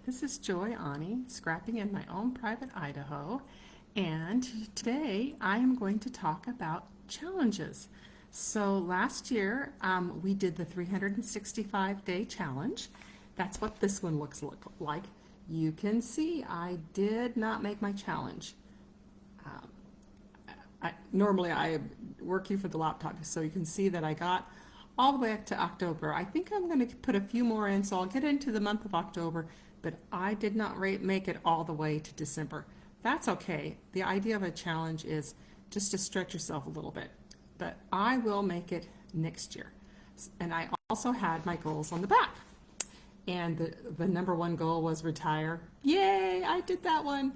This is Joy Ani, scrapping in my own private Idaho, and today I am going to talk about challenges. So last year we did the 365-day challenge. That's what this one looks like. You can see I did not make my challenge. Normally I work you for the laptop, so you can see that I got all the way up to October. I think I'm going to put a few more in, so I'll get into the month of October, but I did not make it all the way to December. That's okay. The idea of a challenge is just to stretch yourself a little bit, but I will make it next year. And I also had my goals on the back. And the number one goal was retire. Yay, I did that one.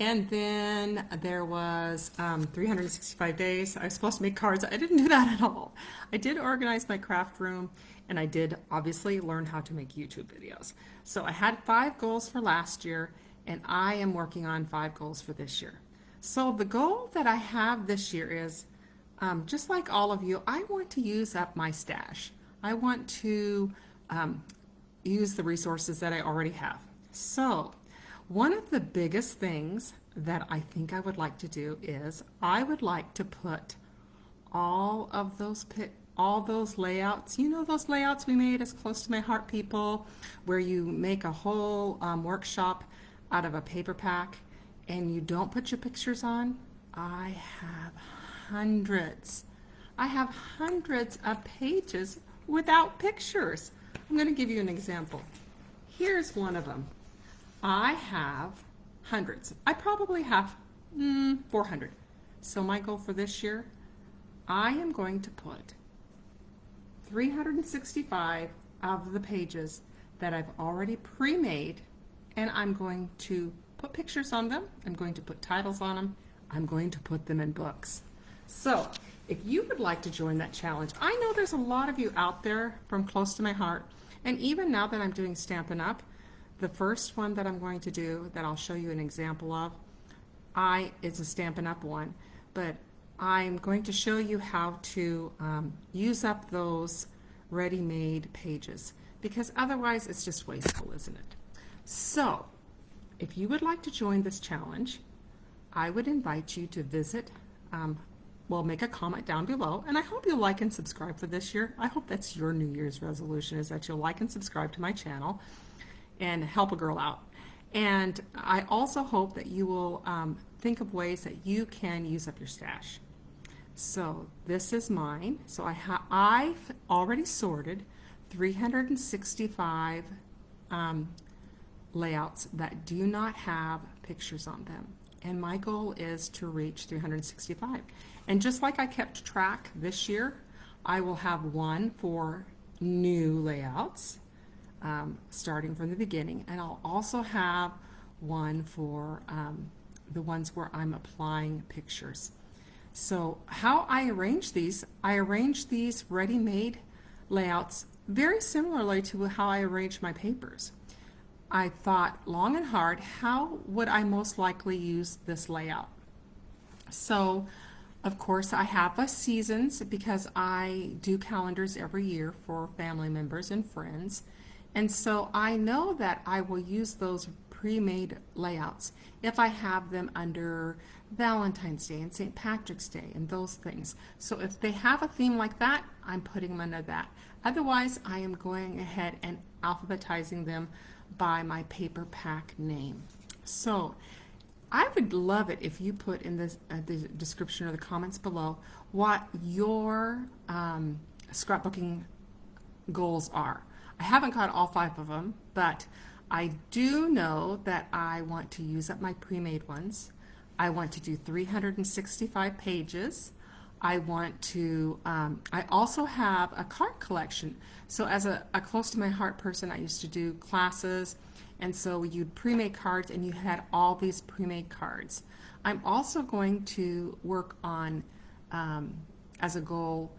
And then there was 365 days. I was supposed to make cards. I didn't do that at all. I did organize my craft room, and I did obviously learn how to make YouTube videos. So I had 5 goals for last year, and I am working on 5 goals for this year. So the goal that I have this year is, just like all of you, I want to use up my stash. I want to use the resources that I already have. So one of the biggest things that I think I would like to do is I would like to put all those layouts, you know, those layouts we made as close to my heart people, where you make a whole workshop out of a paper pack and you don't put your pictures on. I have hundreds. I have hundreds of pages without pictures. I'm going to give you an example. Here's one of them. I have hundreds. I probably have 400. So my goal for this year, I am going to put 365 of the pages that I've already pre-made, and I'm going to put pictures on them. I'm going to put titles on them. I'm going to put them in books. So if you would like to join that challenge, I know there's a lot of you out there from close to my heart, and even now that I'm doing Stampin' Up!, the first one that I'm going to do that I'll show you an example of, it's a Stampin' Up! One, but I'm going to show you how to use up those ready-made pages, because otherwise it's just wasteful, isn't it? So if you would like to join this challenge, I would invite you to visit, make a comment down below, and I hope you'll like and subscribe for this year. I hope that's your New Year's resolution, is that you'll like and subscribe to my channel and help a girl out. And I also hope that you will think of ways that you can use up your stash. So this is mine. So I've already sorted 365 layouts that do not have pictures on them. And my goal is to reach 365. And just like I kept track this year, I will have one for new layouts, starting from the beginning, and I'll also have one for the ones where I'm applying pictures. So how I arrange these ready-made layouts very similarly to how I arrange my papers. I thought long and hard, how would I most likely use this layout? So of course I have a seasons, because I do calendars every year for family members and friends. And so I know that I will use those pre-made layouts if I have them under Valentine's Day and St. Patrick's Day and those things. So if they have a theme like that, I'm putting them under that. Otherwise, I am going ahead and alphabetizing them by my paper pack name. So I would love it if you put in the description or the comments below what your scrapbooking goals are. I haven't got all 5 of them, but I do know that I want to use up my pre-made ones. I want to do 365 pages. I want to, I also have a card collection. So as a close to my heart person, I used to do classes, and so you'd pre-make cards and you had all these pre-made cards. I'm also going to work on, as a goal,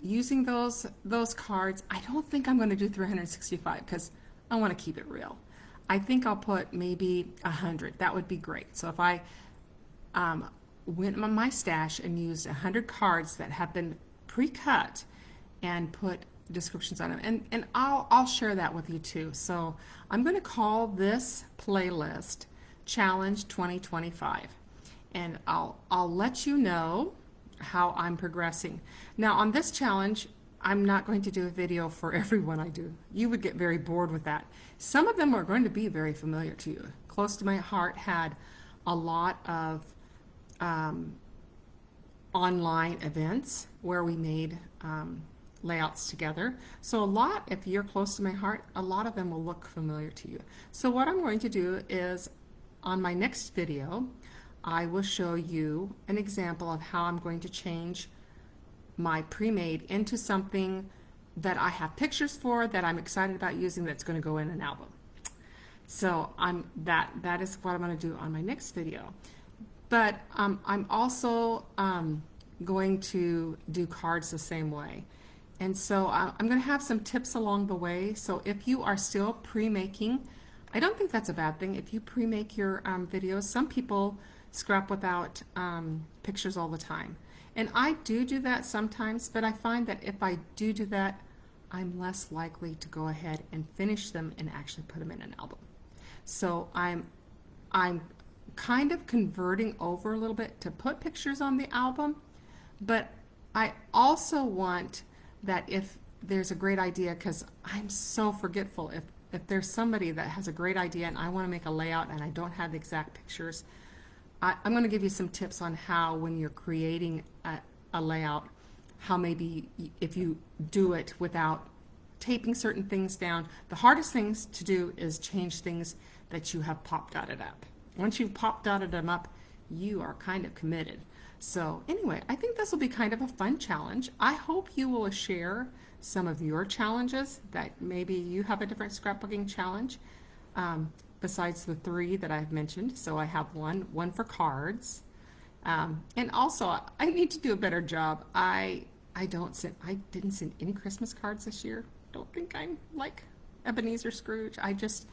using those cards. I don't think I'm going to do 365 because I want to keep it real. I think I'll put maybe 100. That would be great. So if I went on my stash and used 100 cards that have been pre-cut and put descriptions on them, and I'll share that with you too. So I'm going to call this playlist Challenge 2025, and I'll let you know how I'm progressing. Now on this challenge, I'm not going to do a video for everyone I do. You would get very bored with that. Some of them are going to be very familiar to you. Close to My Heart had a lot of online events where we made layouts together. So a lot, if you're close to my heart, a lot of them will look familiar to you. So what I'm going to do is, on my next video, I will show you an example of how I'm going to change my pre-made into something that I have pictures for, that I'm excited about using, that's going to go in an album. So that is what I'm going to do on my next video. But I'm also going to do cards the same way. And so I'm going to have some tips along the way. So if you are still pre-making, I don't think that's a bad thing. If you pre-make your videos, some people scrap without pictures all the time. And I do that sometimes, but I find that if I do that, I'm less likely to go ahead and finish them and actually put them in an album. So I'm kind of converting over a little bit to put pictures on the album, but I also want that if there's a great idea, because I'm so forgetful, if there's somebody that has a great idea and I want to make a layout and I don't have the exact pictures, I'm going to give you some tips on how, when you're creating a layout, how maybe if you do it without taping certain things down. The hardest things to do is change things that you have pop dotted up. Once you've pop dotted them up, you are kind of committed. So anyway, I think this will be kind of a fun challenge. I hope you will share some of your challenges, that maybe you have a different scrapbooking challenge besides the 3 that I've mentioned. So I have one for cards. And also, I need to do a better job. I didn't send any Christmas cards this year. Don't think I'm like Ebenezer Scrooge. I just,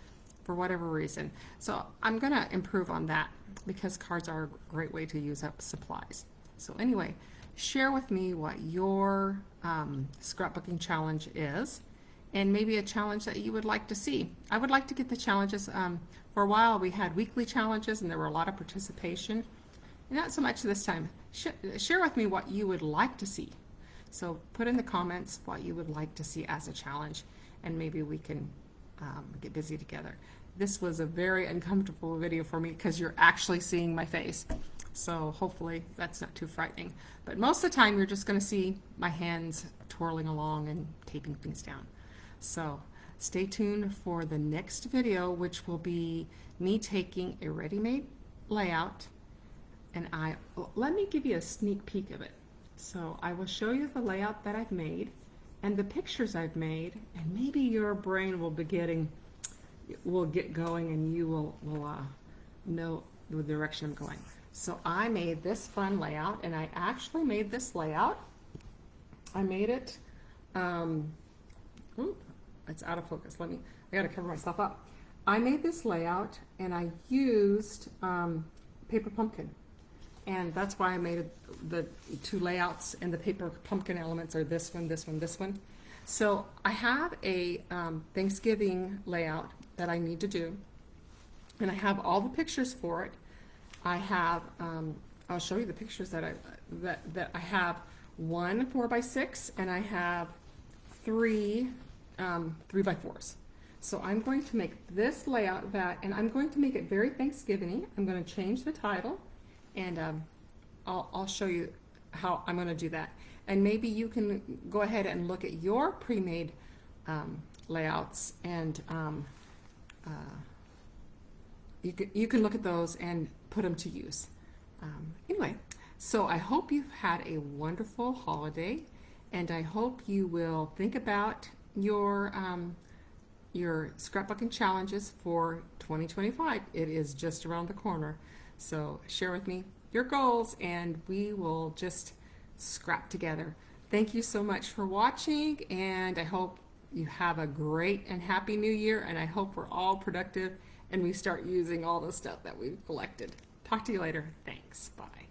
for whatever reason. So I'm going to improve on that, because cards are a great way to use up supplies. So anyway, share with me what your scrapbooking challenge is, and maybe a challenge that you would like to see. I would like to get the challenges. For a while we had weekly challenges and there were a lot of participation. Not so much this time. Share with me what you would like to see. So put in the comments what you would like to see as a challenge, and maybe we can get busy together. This was a very uncomfortable video for me because you're actually seeing my face. So hopefully that's not too frightening. But most of the time you're just going to see my hands twirling along and taping things down. So stay tuned for the next video, which will be me taking a ready-made layout, and let me give you a sneak peek of it. So I will show you the layout that I've made and the pictures I've made, and maybe your brain will get going and you will know the direction I'm going. So I made this fun layout, and I actually made this layout. I made it, it's out of focus. I gotta cover myself up. I made this layout and I used paper pumpkin. And that's why I made the 2 layouts, and the paper pumpkin elements are this one, this one, this one. So I have a Thanksgiving layout that I need to do, and I have all the pictures for it. I have, I'll show you the pictures that I have. 1 4x6, and I have 3 3x4s. So I'm going to make this layout and I'm going to make it very Thanksgiving-y. I'm going to change the title, and I'll show you how I'm going to do that. And maybe you can go ahead and look at your pre-made layouts, and you can look at those and put them to use. Anyway, so I hope you've had a wonderful holiday, and I hope you will think about your scrapbooking challenges for 2025. It is just around the corner. So share with me your goals, and we will just scrap together. Thank you so much for watching, and I hope you have a great and happy new year, and I hope we're all productive and we start using all the stuff that we've collected. Talk to you later. Thanks. Bye.